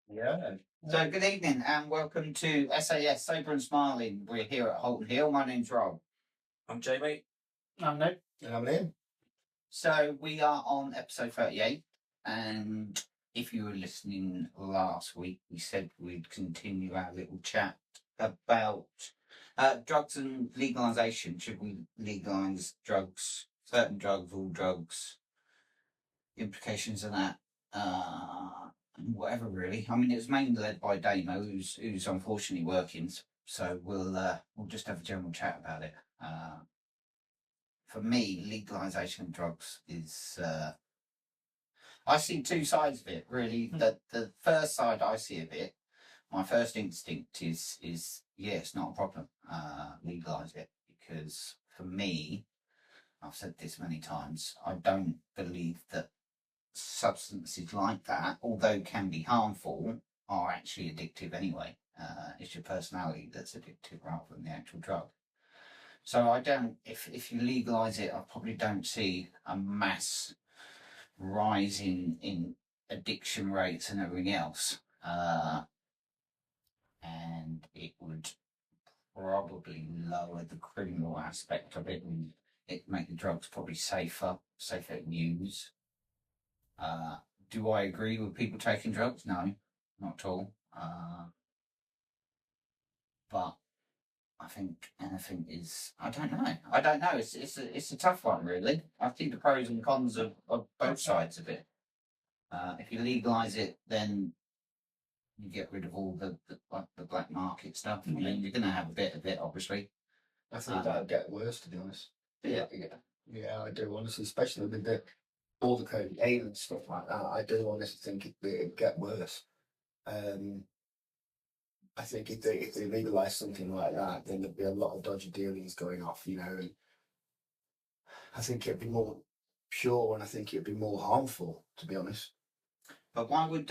Yeah. So, good evening and welcome to SAS Sober and Smiling. We're here at Holton Hill. My name's Rob. I'm Jamie. I'm Nick. And I'm Liam. So, we are on episode 38. And if you were listening last week, we said we'd continue our little chat about drugs and legalisation. Should we legalise drugs, certain drugs, all drugs, implications of that? Whatever, really. I mean, it was mainly led by Damo, who's unfortunately working. So we'll just have a general chat about it. For me, legalisation of drugs is. I see two sides of it, really. The first side I see of it, my first instinct is yeah, it's not a problem. Legalise it, because for me, I've said this many times, I don't believe that substances like that, although can be harmful, are actually addictive anyway. It's your personality that's addictive rather than the actual drug. So I don't, if you legalise it, I probably don't see a mass rise in addiction rates and everything else. And it would probably lower the criminal aspect of it and it make the drugs probably safer to use. Do I agree with people taking drugs? No, not at all. But I think anything is. I don't know. It's a tough one, really. I think the pros and cons of both sides of it. If you legalise it, then you get rid of all the black market stuff. I mean, you're going to have a bit of it, obviously. I think that'll get worse, to be honest. Yeah, I do honestly, especially with all the cocaine and stuff like that. I do honestly think it'd get worse. I think if they legalise something like that, then there'd be a lot of dodgy dealings going off, and I think it'd be more pure, and I think it'd be more harmful, to be honest. But why would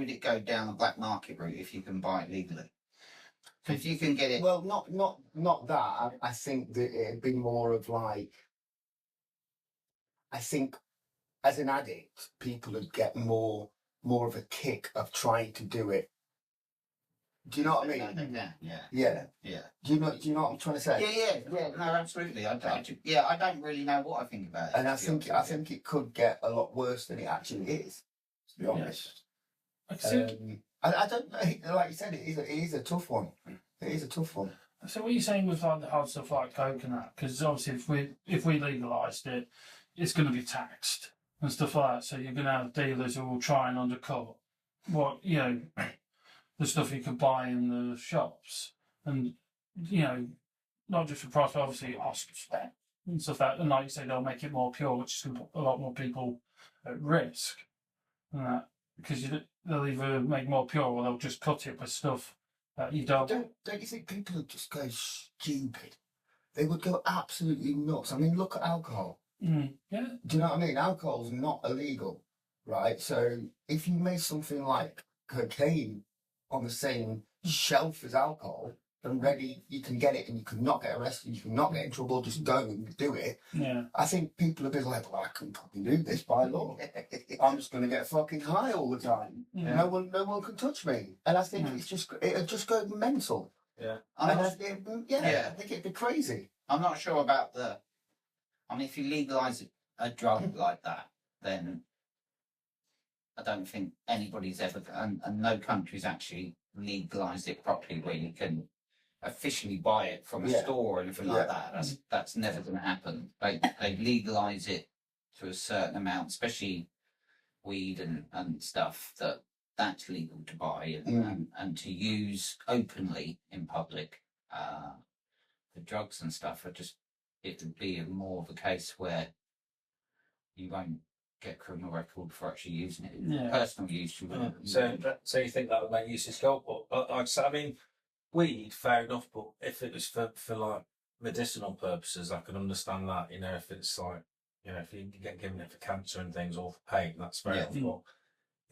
it go down the black market route if you can buy it legally? If you can get it. Well, not that. I think that it'd be more of like. I think, as an addict, people would get more of a kick of trying to do it. Do you know what I mean? Yeah. Do you know what I'm trying to say? Yeah. No, absolutely. I don't really know what I think about it. And I think it could get a lot worse than it actually is. To be honest, I don't know. Like you said, it is a tough one. It is a tough one. So what are you saying with like the hard stuff like coke and that? Because obviously, if we legalised it, it's going to be taxed and stuff like that. So you're going to have dealers who will try and undercut what the stuff you can buy in the shops, and not just for price, but obviously costs and stuff like that. And like you say, they'll make it more pure, which is going to put a lot more people at risk. And that because they'll either make more pure or they'll just cut it with stuff that you don't. Don't you think people would just go stupid? They would go absolutely nuts. I mean, look at alcohol. Yeah. Do you know what I mean? Alcohol's not illegal, right? So if you made something like cocaine on the same shelf as alcohol and ready, you can get it and you can not get arrested, you can not get in trouble, just go and do it. Yeah. I think people are a bit like, well, I can probably do this by law. I'm just going to get fucking high all the time. Yeah. No one can touch me. And I think it'll just go mental. Yeah. I think it'd be crazy. I'm not sure about if you legalise a drug like that, then I don't think anybody's ever, and no country's actually legalised it properly where you can officially buy it from a store or anything like that. That's never going to happen. They legalise it to a certain amount, especially weed and stuff, that's legal to buy and to use openly in public. The drugs and stuff it would be more of a case where you won't get a criminal record for actually using it. Yeah. Personal use. So you think that would make use of scope? I mean, weed, fair enough, but if it was for like medicinal purposes, I can understand that. If it's like, if you get given it for cancer and things or for pain, that's fair enough.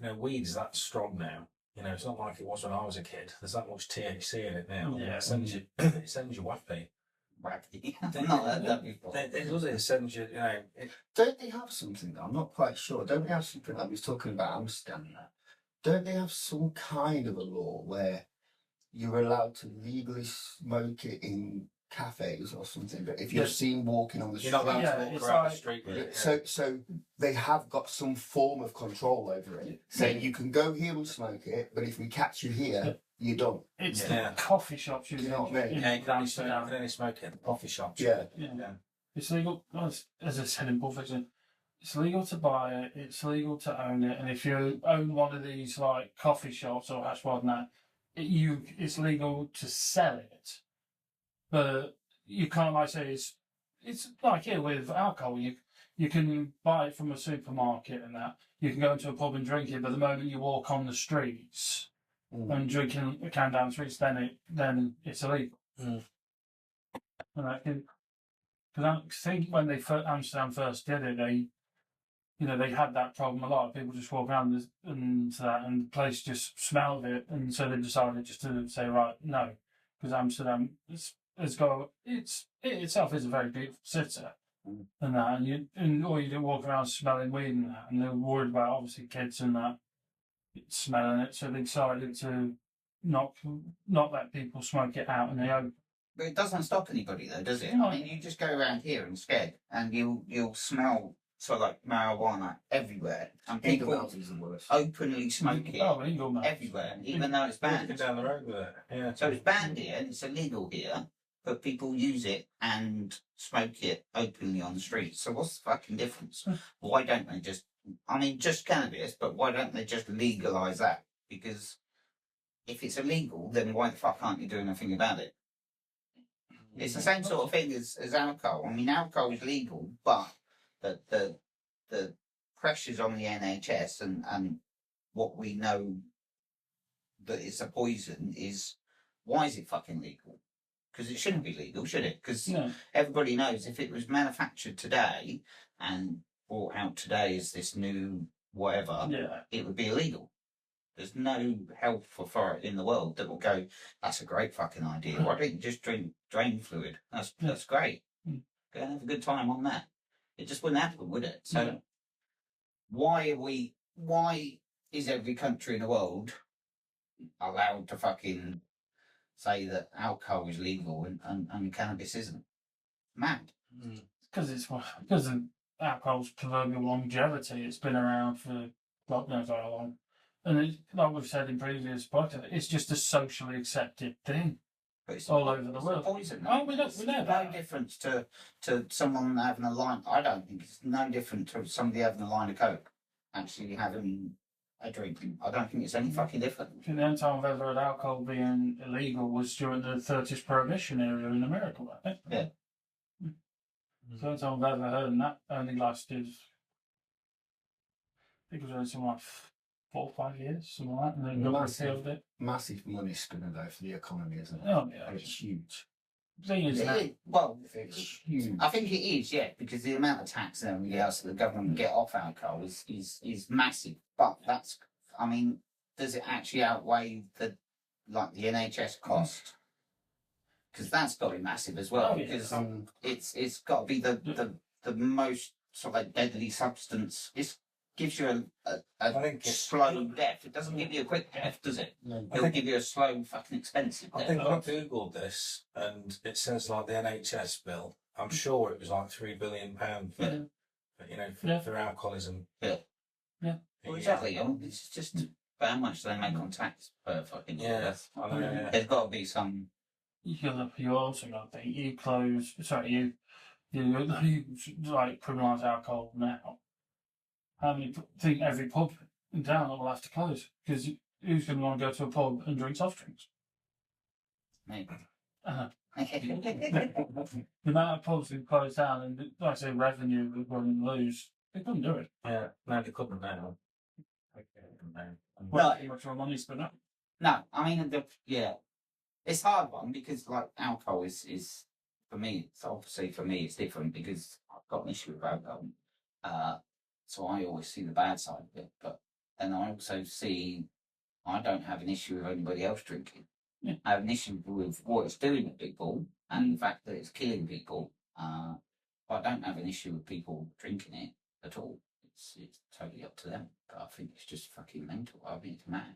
But, weed is that strong now. It's not like it was when I was a kid. There's that much THC in it now. Yeah. It sends you wappy. I've not heard that before. It does. It sends you. Don't they have something? I'm not quite sure. Don't they have something like we was talking about Amsterdam? don't they have some kind of a law where you're allowed to legally smoke it in cafes or something? But if you're Yeah. seen walking on the You're street, not allowed Yeah, to walk it's around like- the street with it. so they have got some form of control over it, saying you can go here and smoke it, but if we catch you here, you're done. It's Yeah. the coffee shops Do you know what I mean? in Yeah, you can only smoke, Amsterdam. you can only smoke it in the coffee shops. Yeah. Yeah. Yeah. It's legal, as I said in Pulp Fiction, it's legal to buy it, it's legal to own it, and if you own one of these like coffee shops or hash bar and that, it's legal to sell it, but you can't like say it's like here with alcohol. You can buy it from a supermarket and that. You can go into a pub and drink it, but the moment you walk on the streets and drinking a can down the streets, then it's illegal. Mm. And I can. Because I think when Amsterdam first did it, they had that problem. A lot of people just walk around and the place just smelled it, and so they decided just to say, right, no, because Amsterdam it itself is a very beautiful city, and that, and all you do walk around smelling weed and that, and they're worried about obviously kids and that smelling it, so they decided to not let people smoke it out in the open. But it doesn't stop anybody though, does it? No. I mean, you just go around here instead, and you'll smell sort of like marijuana everywhere, and Legal people houses are worse. openly smoke it Oh, legal now. everywhere, even though it's Walking banned. down the road with it. Yeah. So it's banned here, and it's illegal here, but people use it and smoke it openly on the streets. So what's the fucking difference? Why don't they just cannabis, but why don't they just legalise that? Because if it's illegal, then why the fuck aren't you doing anything about it? It's the same sort of thing as alcohol. I mean, alcohol is legal, but the pressures on the NHS and what we know that it's a poison is, why is it fucking legal? Because it shouldn't be legal, should it? Because Yeah. everybody knows if it was manufactured today and brought out today as this new whatever, Yeah. it would be illegal. There's no health authority in the world that will go, that's a great fucking idea. Why don't you just drink drain fluid? That's great. Mm. Go and have a good time on that. It just wouldn't happen, would it? So Yeah. why is every country in the world allowed to fucking say that alcohol is legal and cannabis isn't? Mad. Because of alcohol's proverbial longevity. It's been around for God knows how long, and like we've said in previous podcasts, it's just a socially accepted thing But it's all over the it's a world. poison. Oh, we know It's that. no difference to someone having a line. I don't think it's no different to somebody having a line of coke actually having a drink. I don't think it's any fucking different. I think the only time I've ever heard alcohol being illegal was during the 30s prohibition era in America, I think. Yeah. The only time I've ever heard, and that only lasted, I think it was only something like 4 or 5 years, something like that, and then got Massive. repealed it. Massive money spinner though for the economy, isn't it? Oh, yeah. It's huge. The thing is, now, Well, It's huge. I think it is, yeah, because the amount of tax and everything else that the government get off alcohol is massive. But that's, I mean, does it actually outweigh the NHS cost? Because that's got to be massive as well. Oh, yeah. Because it's got to be the most sort of like deadly substance. It gives you I a think it's- slow death. It doesn't give you a quick death, does it? No. It'll give you a slow, fucking expensive I death. think I googled this, and it says like the NHS bill. I'm sure it was like £3 billion for Yeah. for alcoholism. Yeah. Yeah. Well, exactly. I mean, it's just but how much do they make on tax per fucking year? Yeah, I know, yeah. There's got to be some. you also got to think, you like criminalise alcohol now. How many think every pub in town will have to close? Because who's going to want to go to a pub and drink soft drinks? Maybe. The amount of pubs who close down and, like I say, revenue we're going to lose, they couldn't do it. Yeah, no, they couldn't now. Well, too much more money spent up. No, I mean, it's a hard one because like alcohol is for me. It's obviously for me it's different because I've got an issue with alcohol. So I always see the bad side of it, but then I also see I don't have an issue with anybody else drinking. Yeah. I have an issue with what it's doing to people and the fact that it's killing people. But I don't have an issue with people drinking it at all. it's totally up to them. But I think it's just fucking mental. I think it's mad.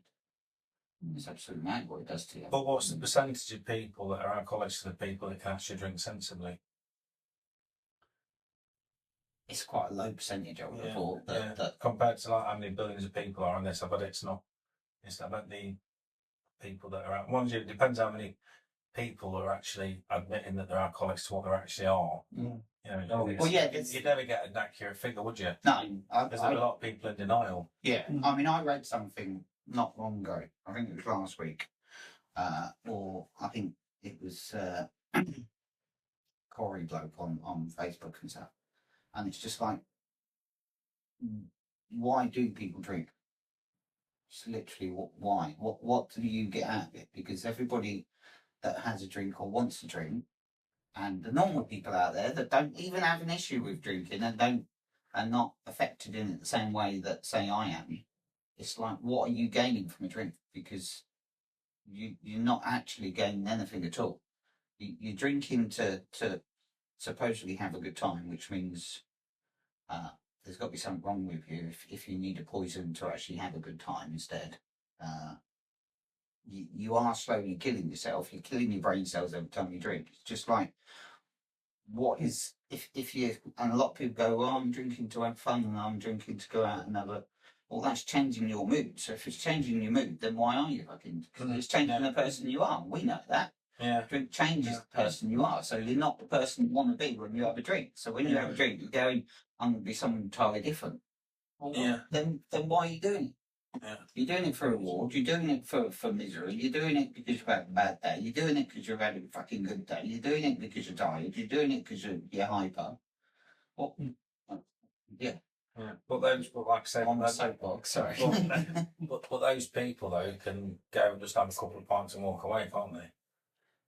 It's absolutely mad what it does to you. But what's the percentage of people that are alcoholics to the people that can actually drink sensibly? It's quite a low percentage, I would have thought. That Compared to like how many billions of people are on this, I bet it's not. It's about the people that are out. One, it depends how many people are actually admitting that they're alcoholics to what they actually are. Mm. You know, well, yeah, it's, you'd never get an accurate figure, would you? no, Because there are a lot of people in denial. yeah. I mean, I read something not long ago. I think it was last week, or I think it was Corey bloke on Facebook and stuff, and it's just like, why do people drink? It's literally why. What do you get out of it? Because everybody that has a drink or wants to drink, and the normal people out there that don't even have an issue with drinking and are not affected in it the same way that, say, I am. It's like, what are you gaining from a drink? Because you're not actually gaining anything at all. You're drinking to supposedly have a good time, which means there's got to be something wrong with you if you need a poison to actually have a good time instead. You are slowly killing yourself. You're killing your brain cells every time you drink. It's just like, what is, if you, and a lot of people go, well, I'm drinking to have fun and I'm drinking to go out and have a, well, that's changing your mood. So if it's changing your mood, then why are you fucking, because it's changing the person you are. We know that. Yeah. Drink changes the person you are. So you're not the person you want to be when you have a drink. So when you have a drink, you're going, I'm going to be someone entirely different. Well, then why are you doing it? Yeah. You're doing it for reward. You're doing it for misery. You're doing it because you've had a bad day. You're doing it because you've had a fucking good day. You're doing it because you're tired. You're doing it because you're hyper. Well, yeah. Yeah. But like I said, On the soapbox, sorry. but those people though can go and just have a couple of pints and walk away, can't they?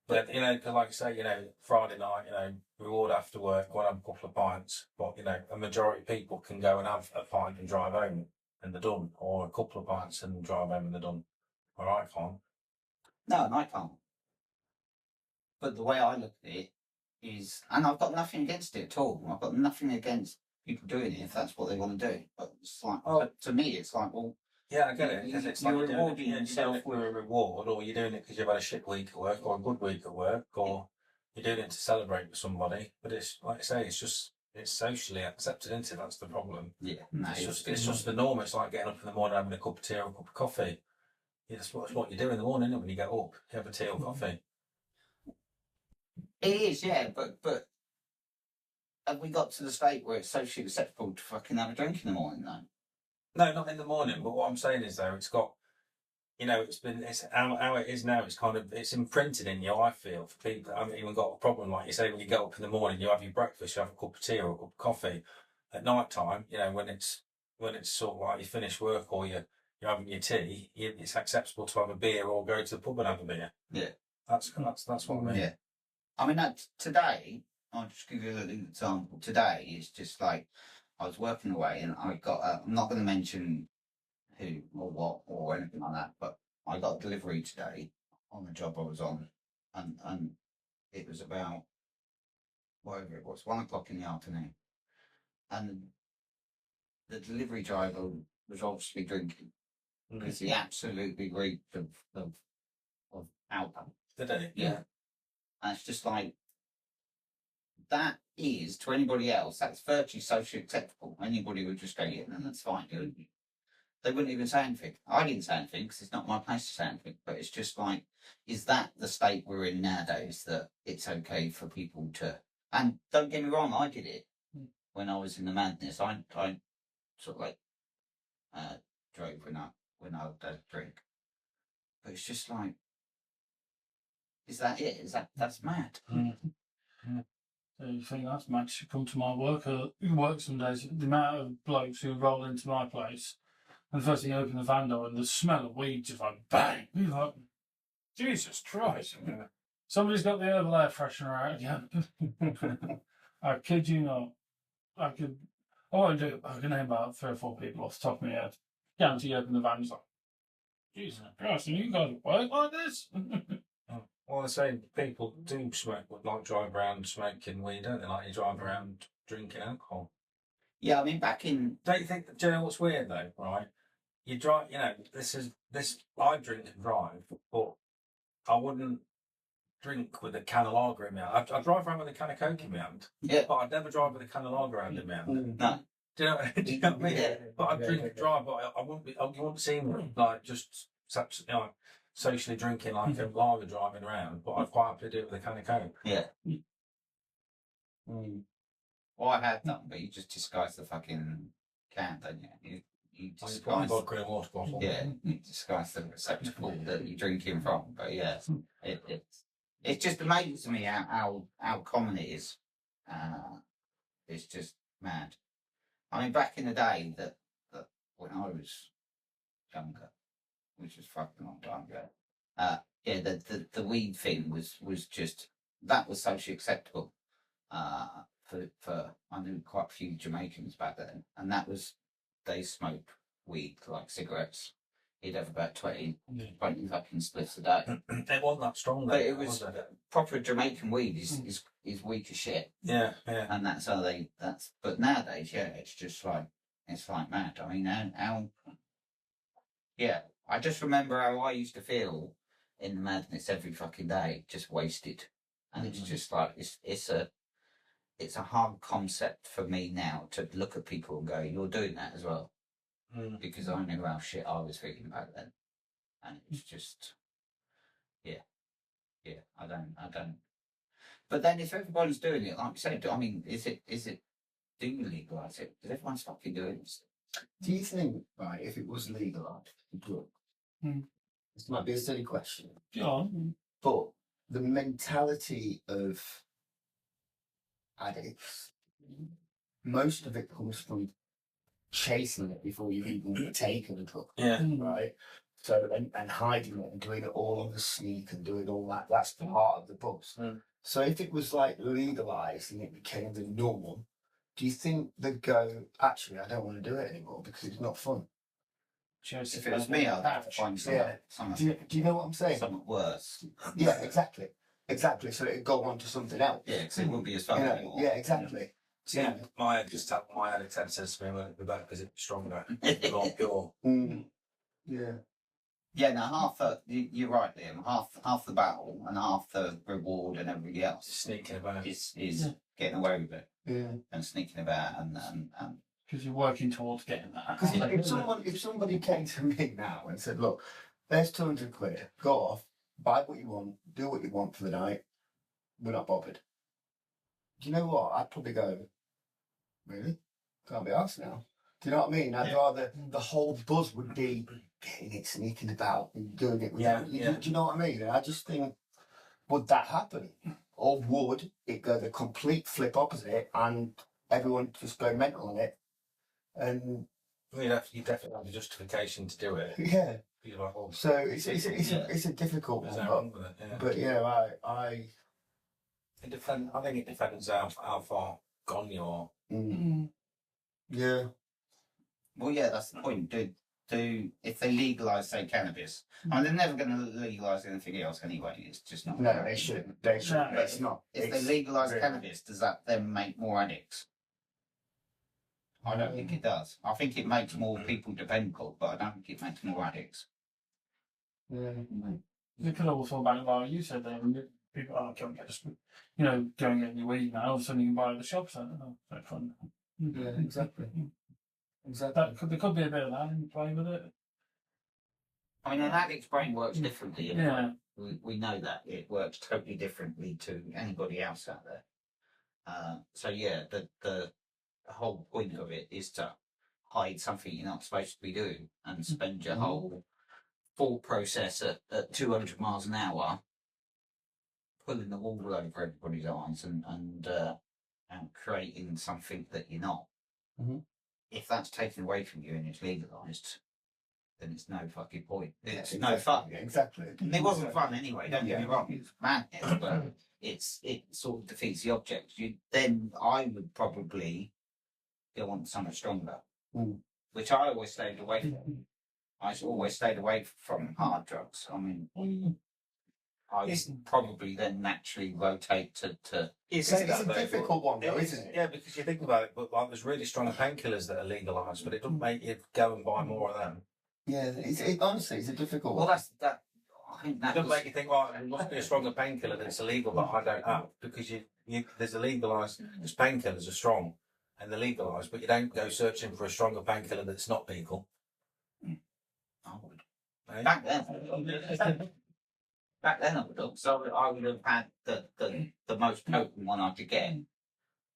But you know, 'cause like I say, you know, Friday night, you know, reward after work, go and have a couple of pints. But you know, a majority of people can go and have a pint and drive home, and they're done, or a couple of pints and drive home and they're done. Or I can't. No, and I can't. But the way I look at it is, and I've got nothing against it at all. I've got nothing against people doing it if that's what they want to do. But it's like, to me, it's like, well, yeah, I get it. Because it's like you're you're rewarding doing it yourself for a reward, or you're doing it because you've had a shit week at work, or a good week at work, or you're doing it to celebrate with somebody. But it's like I say, it's socially accepted, isn't it? That's the problem. yeah, no, It's just the norm. It's like getting up in the morning, having a cup of tea or a cup of coffee. Yeah, that's what you do in the morning, isn't it? When you get up, you have a tea or coffee. it is, yeah. But have we got to the state where it's socially acceptable to fucking have a drink in the morning, though? No, not in the morning. But what I'm saying is, though, it's got, you know, it's how it is now. It's imprinted in you. I feel for people that haven't even got a problem. Like you say, when you get up in the morning, you have your breakfast, you have a cup of tea or a cup of coffee. At night time, you know, when it's sort of like you finish work or you're having your tea, it's acceptable to have a beer or go to the pub and have a beer. Yeah, that's what I mean. Yeah, I mean, today, I'll just give you a little example. Today is just like, I was working away and I got, I'm not going to mention who or what or anything like that, but I got a delivery today on the job I was on, and it was about, whatever it was, 1 o'clock in the afternoon, and the delivery driver was obviously drinking because he absolutely reeked of alcohol. Did it? Yeah, and it's just like, that is, to anybody else, that's virtually socially acceptable. Anybody would just go, yeah, and that's fine. They wouldn't even say anything. I didn't say anything because it's not my place to say anything. But it's just like, is that the state we're in nowadays, that it's okay for people to? And don't get me wrong, I did it when I was in the madness. I sort of like drove when I had a drink. But it's just like, is that it? That's mad? So you think that's mad? Should come to my work. Who works some days? The amount of blokes who roll into my place, and the first thing you open the van door and the smell of weed just like bang. You're like, Jesus Christ! Somebody's got the herbal air freshener out again. I kid you not. I won't do it. I can name about 3 or 4 people off the top of my head. Guarantee you open the van, it's like, Jesus Christ! And you guys work like this? Well, I say people do smoke, like drive around smoking weed, don't they? Like you drive around drinking alcohol. Yeah, I mean, back in Don't you think? Do you know what's weird though? Right, you drive. You know, this. I drink and drive, but I wouldn't drink with a can of lager in my hand. I drive around with a can of Coke in my hand, yeah, but I'd never drive with a can of lager around in my hand. no, Do you know? Do you know what I mean? Yeah. But I drink and drive, but I wouldn't be. You wouldn't see me like just such, you know, socially drinking like a lager driving around. But I'd quite happily do it with a can of Coke. yeah. Mm. Well, I had done, but you just disguise the fucking can, don't you? You I just put a disguise. vodka in a water bottle. Yeah, you disguise the receptacle that you're drinking from. But yeah, it just amazes me how common it is. It's just mad. I mean, back in the day, that when I was younger, which was fucking long time ago, yeah, the weed thing was just that was socially acceptable. For I knew quite a few Jamaicans back then, and that was they smoked weed like cigarettes. He'd have about 20 fucking spliffs a day. It wasn't that strong, though. But it was was it? proper Jamaican weed is weak as shit, Yeah, yeah. and that's how they. That's but nowadays, yeah, it's just like it's like mad. I mean, how yeah. I just remember how I used to feel in the madness every fucking day, just wasted, and it's just like it's a hard concept for me now to look at people and go, "You're doing that as well," because I knew how shit I was feeling back then, and it's just, yeah. I don't. But then if everybody's doing it, like you said, I mean, is it? Do you legalise it? Because everyone's fucking doing it. Do you think, right, if it was legalised, it would? Hmm. This might be a silly question, Yeah. but the mentality of addicts, most of it comes from chasing it before you've even taken a drug, Yeah. right? So, and hiding it and doing it all on the sneak and doing all that, that's part of the buzz. Mm. So if it was like legalised and it became the norm, do you think they'd go, actually, I don't want to do it anymore because it's not fun? If it was me, I'd have to find something Do you know what I'm saying? worse. Yeah, exactly. So it'd go on to something else. Yeah, because it wouldn't be as fun anymore. Yeah, exactly. See, my addict says to me, "Well, the back because it's stronger, not pure." Yeah. Yeah, now you're right, Liam. Half the battle and half the reward and everything else Just sneaking about. is getting away with it Yeah. and sneaking about and Because you're working towards getting that. Because if somebody came to me now and said, "Look, there's 200 quid. Go off, buy what you want, do what you want for the night. We're not bothered." Do you know what? I'd probably go, "Really? Can't be asked now." Do you know what I mean? I'd rather the whole buzz would be getting it, sneaking about, and doing it. Yeah. Do you know what I mean? And I just think, would that happen, or would it go the complete flip opposite and everyone just go mental on it? And You definitely have a justification to do it. yeah, You're like, "Oh, so it's a difficult there's one, no wrong with it." Yeah. but yeah, I I think it depends how far gone you're. yeah. well, yeah, that's the point. Do if they legalise, say, cannabis, I mean, they're never going to legalise anything else anyway. It's just not. No, they shouldn't. They shouldn't. No. It's not. If they It's legalise really- cannabis, does that then make more addicts? I don't think it does. I think it makes more people dependable, but I don't think it makes more addicts. Yeah. You could also back like you said there, when people go and get just, go and get your weed now, all of a sudden you can buy it at the shops. That's fun. Yeah, exactly. There could be a bit of that in play with it. I mean, an addict's brain works differently. Yeah. We know that it works totally differently to anybody else out there. So yeah, the whole point of it is to hide something you're not supposed to be doing and spend your whole thought process at 200 miles an hour, pulling the wool over everybody's eyes and creating something that you're not. Mhm. If that's taken away from you and it's legalised, then it's no fucking point. It's Yeah, no fun. Yeah, exactly. And it wasn't fun anyway, don't get me Yeah. wrong, it's madness, but it sort of defeats the object. Then I would probably go on to something stronger, which I always stayed away from. I always stayed away from hard drugs. I mean, I would probably then naturally rotate to You It's, say it's that, a though, difficult one, though, but isn't it? Yeah, because you think about it, but like there's really strong painkillers that are legalised, but it doesn't make you go and buy more of them. Yeah, honestly, it's a difficult well, one. that's that. I think It that doesn't was, make you think, well, there must be a stronger painkiller that's illegal that I don't have, because there's a legalised, there's painkillers are strong and they're legalised, but you don't go searching for a stronger painkiller that's not legal. I would. Eh? Back then, back then I would have. So I would have had the most potent one I could get,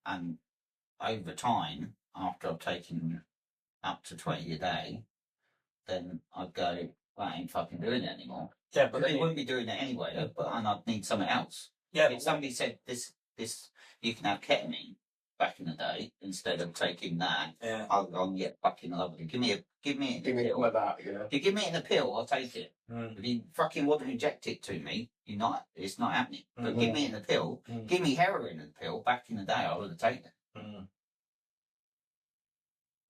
and over time, after I've taken up to 20 a day, then I'd go, well, I ain't fucking doing it anymore. Yeah, But they wouldn't be doing it anyway, and I'd need something else. yeah, If somebody said this, you can have ketamine back in the day instead of taking that, yeah. I'll get fucking lovely. Give me it in a pill. like that, you know. If you give me it in a pill, I'll take it. Mm. If you fucking want to inject it to me, it's not happening. But Mhm. give me it in a pill, Mm. give me heroin in a pill. Back in the day, I would have taken it Mm.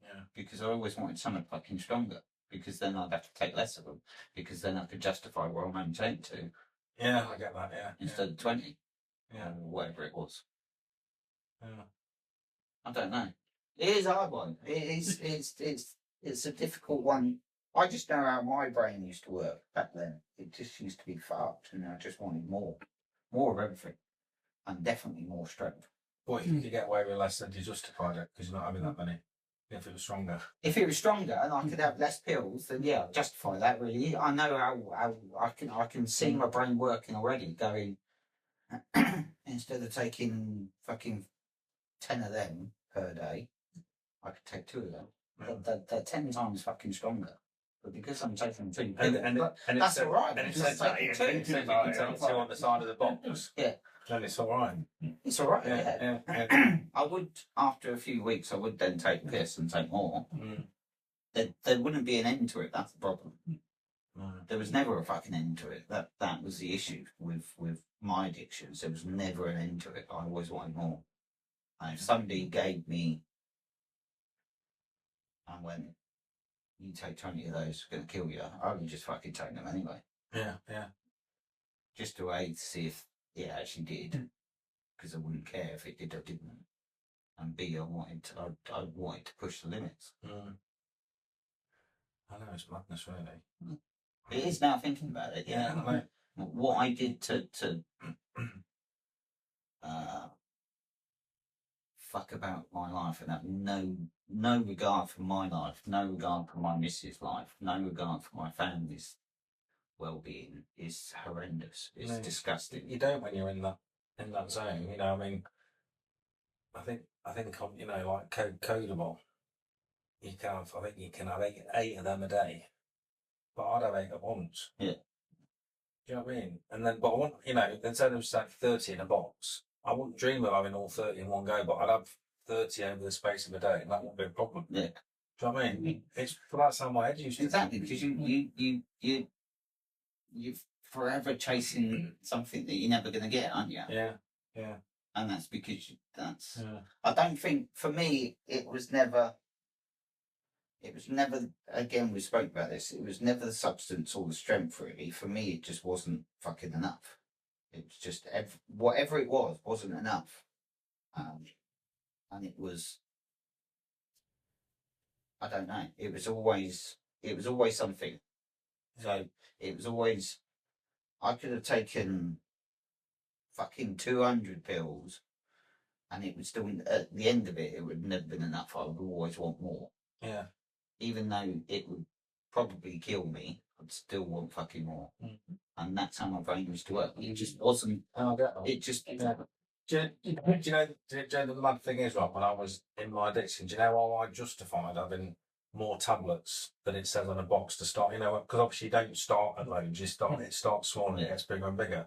Yeah. because I always wanted something fucking stronger. Because then I'd have to take less of them. Because then I could justify where I'm only taking 2 Yeah, I get that, yeah. instead of 20 Yeah. or whatever it was. Yeah. I don't know. It is a hard one. It's a difficult one. I just know how my brain used to work back then. It just used to be fucked, and I just wanted more of everything, and definitely more strength. Boy, if you could get away with less, then you justified it because you're not having that many. If it was stronger. If it was stronger and I could have less pills, then yeah, I'd justify that. Really, I know how I can see my brain working already. Going instead of taking fucking 10 of them per day, I could take 2 of them. They're 10 times fucking stronger. But because I'm taking 2 pills, And that's all right. And it because says I'm that taking it 2. says you can take 2 on the side of the box. Yeah. Then it's all right. It's all right. Yeah. Yeah. I would, after a few weeks, I would then take piss and take more. Mm. There wouldn't be an end to it. That's the problem. No. There was never a fucking end to it. That was the issue with my addictions. There was never an end to it. I always wanted more. And if somebody gave me and went, you take 20 of those, it's going to kill you, I would just fucking take them anyway. Yeah, yeah. Just to A, to see if it actually did. Because I wouldn't care if it did or didn't. And B, I wanted to push the limits. Mm. I know it's madness, really. It is now thinking about it. Yeah, I know. What I did to fuck about my life and have no regard for my life, no regard for my missus' life, no regard for my family's well-being is horrendous. It's No, disgusting. You don't when you're in that zone. You know, I mean, I think you know, like codable. I think you can have eight of them a day, but I'd have 8 at once. Yeah. Do you know what I mean? And then, but I want, you know, instead of like 30 in a box, I wouldn't dream of having all 30 in one go, but I'd have 30 over the space of a day, and that wouldn't be a problem. Yeah. Do you know what I mean? It's that's how my head used to. Exactly, because you're forever chasing something that you're never going to get, aren't you? Yeah, yeah. And that's because that's. Yeah. I don't think for me it was never. Again, we spoke about this. It was never the substance or the strength. Really, for me, it just wasn't fucking enough. It was just whatever it was wasn't enough, and it was. I don't know. It was always something. So it was always. I could have taken fucking 200 pills, and it would still at the end of it, it would have never been enough. I would always want more. Yeah. Even though it would probably kill me, I'd still want fucking more. Mm-hmm. And that's how my brain used to work. It just wasn't. It just. Yeah. Do you know the mad thing is, right, when I was in my addiction, do you know how I justified having more tablets than it says on a box to start? You know, because obviously you don't start at loads, it starts small and it gets bigger and bigger.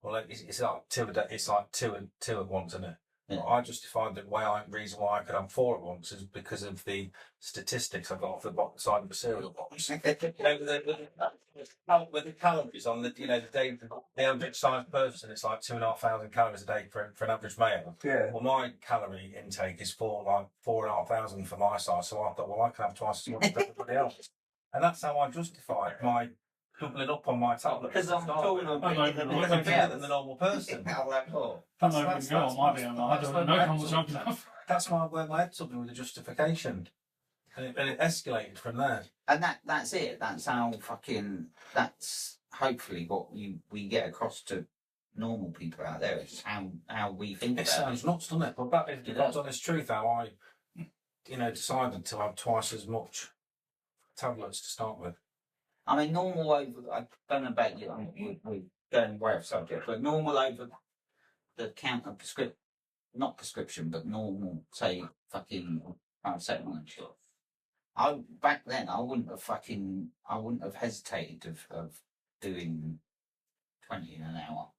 Well, it's like 2 a day, it's like two at once, isn't it? Yeah. But I justified the reason why I could have 4 at once is because of the statistics I got off the side of the cereal box. You know, with the calories on the, you know, the average sized person, it's like 2,500 calories a day for an average male. Yeah. Well, my calorie intake is 4,500 for my size, so I thought, well, I can have twice as much as everybody else, and that's how I justified my doubling up on my tablet. Because I'm talking I'm about over Because I'm bigger than the normal person. I'm over the girl, might be on. I don't know how much I'm gonna. That's why I went my head something with a justification. And it escalated from there. And that's it. That's how fucking. That's hopefully what we get across to normal people out there. It's how we think It about sounds it. nuts, doesn't it? But that is the It God's does. honest truth. How I, decided to have twice as much tablets to start with. I mean, normal over. I don't know about you. We're going way off subject, but normal over the counter not prescription, but normal, say, fucking paracetamol and shit. Back then I wouldn't have hesitated of doing 20 in an hour.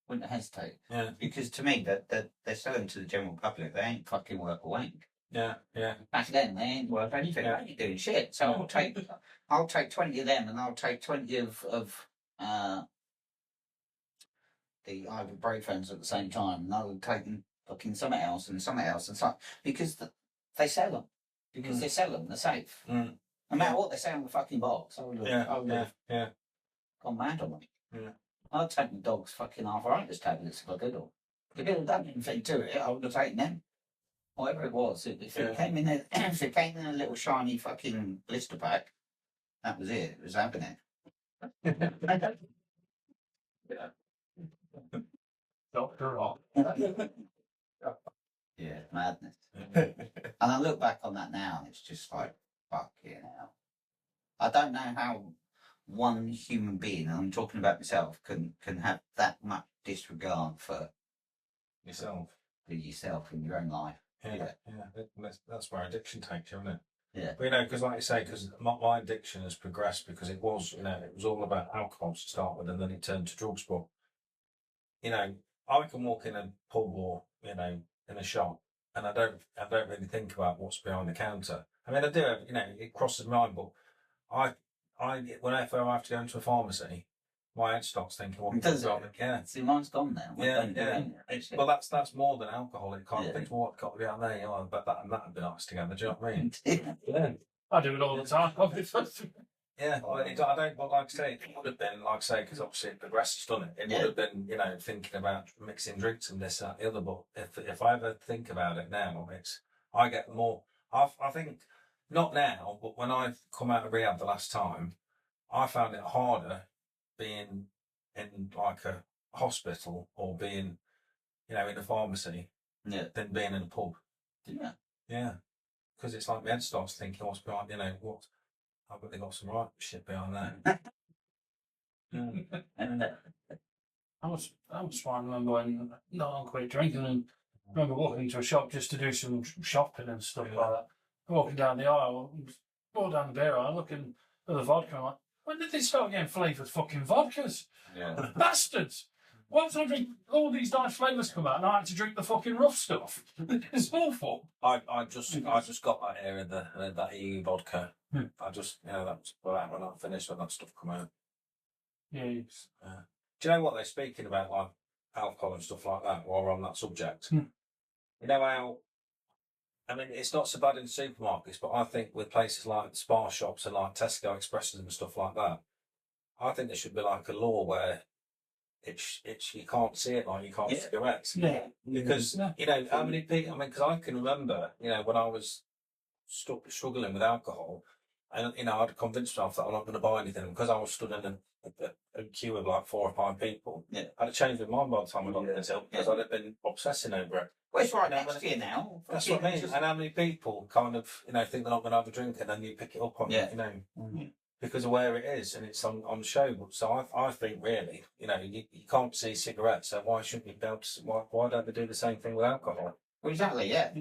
Wouldn't have hesitated. Yeah. Because to me that they're selling to the general public, they ain't fucking worth a wank. Yeah. Back then they ain't worth anything, Yeah. they ain't doing shit. So I'll take 20 of them and I'll take 20 of the ibuprofens at the same time, and I'll take fucking something else and something else and so because they sell them. Because they sell them, they're safe. No matter what they say on the fucking box, I would have gone mad on them. Yeah. I'd take my dog's fucking arthritis tablets if I could. Or if it had done anything to it, I would have taken them. Whatever it was. If it came in if it came in a little shiny fucking blister pack, that was it. It was happening. Doctor off. Yeah, madness. And I look back on that now and it's just like, fuck you know. I don't know how one human being, and I'm talking about myself, can have that much disregard for Yourself. yourself in your own life. Yeah. That's where addiction takes you, isn't it? Yeah. But because like you say, because my addiction has progressed because it was all about alcohol to start with, and then it turned to drugs. But I can walk in a pub or in a shop, and I don't really think about what's behind the counter. I mean, I do, it crosses my mind, but whenever I have to go into a pharmacy, my head starts thinking, what Does it? behind the counter? See, mine's gone now. Well, that's more than alcohol. It kind of thinks, well, what got to be out there? I bet that and that would be nice together. Do you know what I mean? Yeah. I do it all the time. Yeah, well, I don't. But like I say, it would have been like I say because obviously it progresses, doesn't it? It would have been, thinking about mixing drinks and this, that, the other. But if I ever think about it now, I get more. I think not now, but when I come out of rehab the last time, I found it harder being in like a hospital or being, in a pharmacy, than being in a pub. Yeah. Yeah, because it's like my head starts thinking, what's behind, what. I bet they got some right shit behind that. And I was trying to remember when I quit drinking and remember walking into a shop just to do some shopping and stuff like that. Walking down the aisle, walk down the beer aisle, looking at the vodka. I'm like, when did they start getting flavoured fucking vodkas? yeah. Bastards! Why did I drink all these nice flavours come out and I had to drink the fucking rough stuff? It's awful. I just got that here in that EU vodka. I just that's when I finished when that stuff come out. Yeah. Do you know what they're speaking about, like alcohol and stuff like that, while we're on that subject? You know how, I mean, it's not so bad in supermarkets, but I think with places like Spar shops and like Tesco Expresses and stuff like that, I think there should be like a law where it's you can't see it like you can't cigarettes. Yeah. Because how many people? I mean, because I can remember when I was struggling with alcohol, and I'd convinced myself that I'm not going to buy anything because I was stood in a queue of like 4 or 5 people. Yeah. I'd have changed my mind by the time I got to the because I'd have been obsessing over it. Well, it's right next to you now. That's what I mean. And how many people kind of think they're not going to have a drink and then you pick it up on because of where it is and it's on show. So I think really, you can't see cigarettes, so why shouldn't you be able to? Why don't they do the same thing with alcohol? Well, exactly, yeah.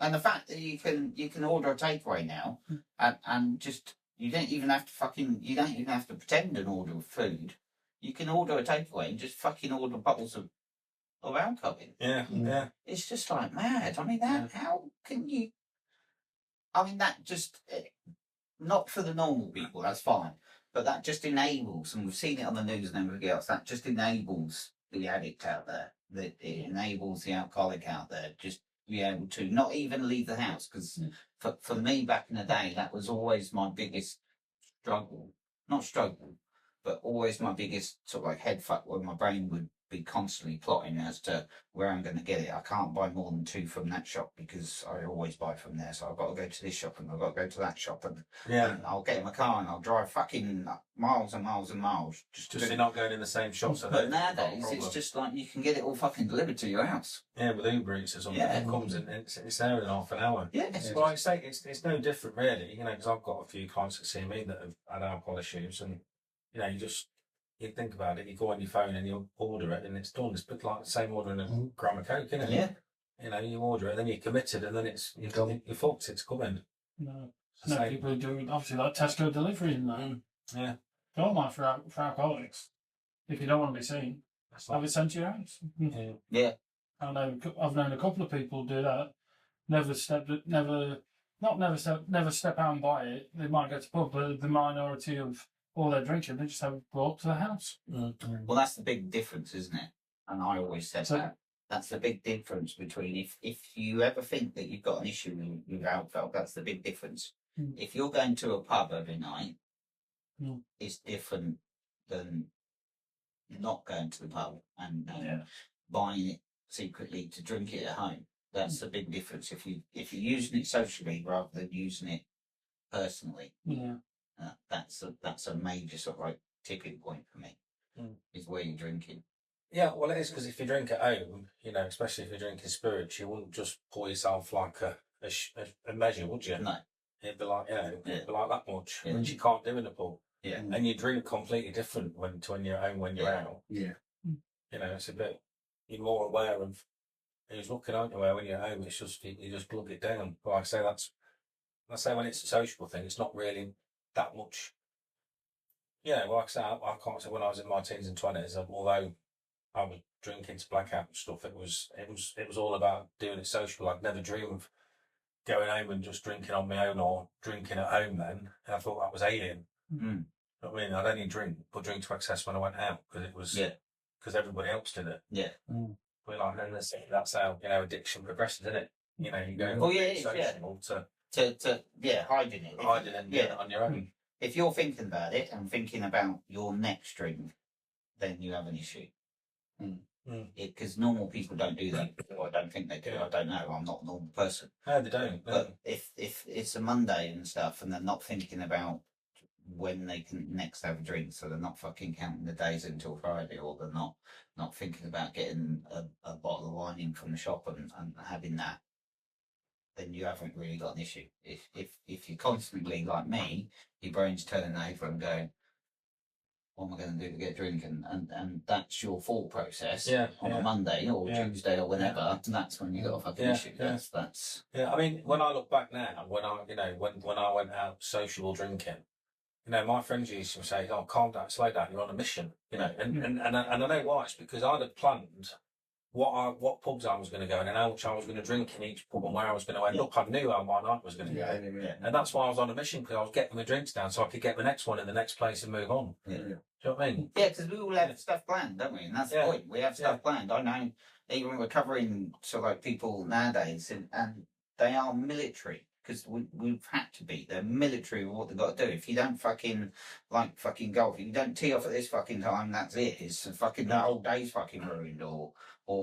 And the fact that you can order a takeaway now and just you don't even have to pretend an order of food. You can order a takeaway and just fucking order bottles of alcohol in. Yeah. It's just like mad. I mean, how can you? I mean, that just not for the normal people. That's fine, but that just enables, and we've seen it on the news and everything else. That just enables the addict out there. That it enables the alcoholic out there just be able to not even leave the house. Because for me back in the day, that was always my biggest struggle not struggle, but always my biggest sort of like head fuck where my brain would be constantly plotting as to where I'm going to get it. I can't buy more than 2 from that shop because I always buy from there. So I've got to go to this shop and I've got to go to that shop and I'll get in my car and I'll drive fucking miles and miles and miles. Just so you're not going in the same shop. So but nowadays, it's just like you can get it all fucking delivered to your house. Yeah, with Uber Eats or something. Yeah. It comes in, it's there in half an hour. Yeah. Well, like I say, it's no different really, you know, because I've got a few clients that see me that have had alcohol issues and, you know, you think about it, you go on your phone and you order it and it's done. It's a bit like the same ordering a gram of Coke, isn't it? Yeah. You know, you order it and then you're committed and then you're fucked, it's coming. No, So no, people do obviously like Tesco delivery and that. Yeah. Don't mind for alcoholics. If you don't want to be seen, That's have it sent to your house. yeah. Yeah. I've known a couple of people do that. Never step out and buy it. They might go to pub, but the minority of all they're drinking, they just have it brought to the house. Well, that's the big difference, isn't it? And I always said that. That's the big difference between if you ever think that you've got an issue with alcohol, that's the big difference. If you're going to a pub every night, it's different than not going to the pub and buying it secretly to drink it at home. That's the big difference. If you're using it socially rather than using it personally, that's a major sort of like tipping point for me. Is where you're drinking. Yeah, well, it is because if you drink at home, you know, especially if you're drinking spirits, you wouldn't just pour yourself like a measure, would you? No. It'd be like, it'd be like that much, Yeah. which you can't do in a pub. Yeah. And you drink completely different when you're at home, when you're out. Yeah. You know, it's a bit, you're more aware of who's looking, aren't you? Where when you're at home, it's just, you just glug it down. But like I say when it's a sociable thing, it's not really that much. Yeah, well, like I say, I can't say when I was in my teens and 20s, although I was drinking to blackout and stuff, it was all about doing it social. I'd never dream of going home and just drinking on my own or drinking at home then. And I thought that was alien. You know what I mean? I'd only drink to excess when I went out because it was, because everybody else did it. Yeah. But like, then that's how, you know, addiction progresses, isn't it? You know, you go social to hiding it. Hiding and doing it on your own. If you're thinking about it and thinking about your next drink, then you have an issue. Because normal people don't do that. Or I don't think they do. I don't know. I'm not a normal person. No, they don't. But if it's a Monday and stuff, and they're not thinking about when they can next have a drink, so they're not fucking counting the days until Friday, or they're not thinking about getting a bottle of wine in from the shop and having that, then you haven't really got an issue. If you're constantly like me, your brain's turning over and going, what am I going to do to get a drink? And that's your thought process on a Monday or Tuesday or whenever. That's when you got a fucking issue. That's. Yeah, I mean, when I look back now, when I went out sociable drinking, you know, my friends used to say, "Oh, calm down, slow down. You're on a mission." You know, and I know why. It's because I'd have planned what pubs I was going to go in and how much I was going to drink in each pub and where I was going to end up. I knew how my night was going to go. And that's why I was on a mission, because I was getting my drinks down so I could get the next one in the next place and move on. Do you know what I mean? Yeah, because we all have stuff planned, don't we? And that's the point. We have stuff planned. I know even recovering so like people nowadays and they are military. Because we've had to be. They're military with what they've got to do. If you don't fucking golf, if you don't tee off at this fucking time, that's it. It's fucking the whole day's fucking ruined. Or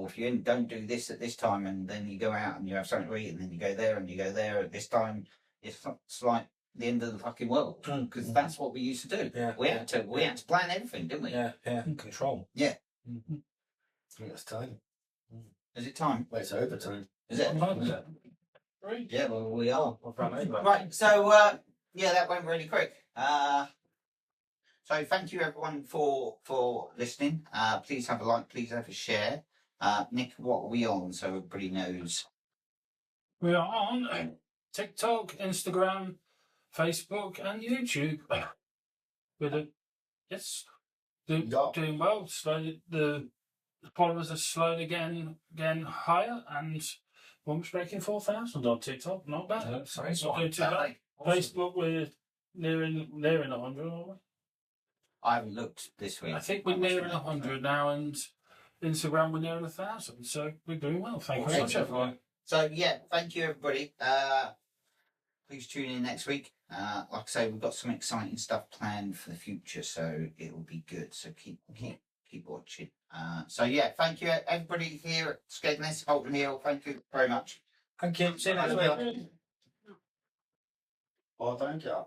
if you don't do this at this time and then you go out and you have something to eat and then you go there and you go there at this time, it's like the end of the fucking world. Because that's what we used to do. We had to plan everything, didn't we? Yeah. Control. Yeah. I think it's time. Is it time? Well, it's overtime. Is it? What time is it? Yeah, well, we are. Right, Right, so, that went really quick. So thank you everyone for listening. Please have a like, please have a share. Nick, what are we on so everybody knows? We are on TikTok, Instagram, Facebook, and YouTube. Doing well. Slowly, the followers are slowly getting higher, and one's breaking 4,000 on TikTok. Not bad. Sorry, Not doing too bad. Facebook, we're nearing 100, aren't we? I haven't looked this week. I think we're nearing 100 now, and Instagram we're nearing 1,000. So we're doing well. Thank you very much, everyone. So thank you everybody. Please tune in next week. Like I say, we've got some exciting stuff planned for the future, so it'll be good. So keep watching. So yeah, thank you everybody here at Skegness, Holton Hill. Thank you very much. Thank you. See you next week. Well, thank you.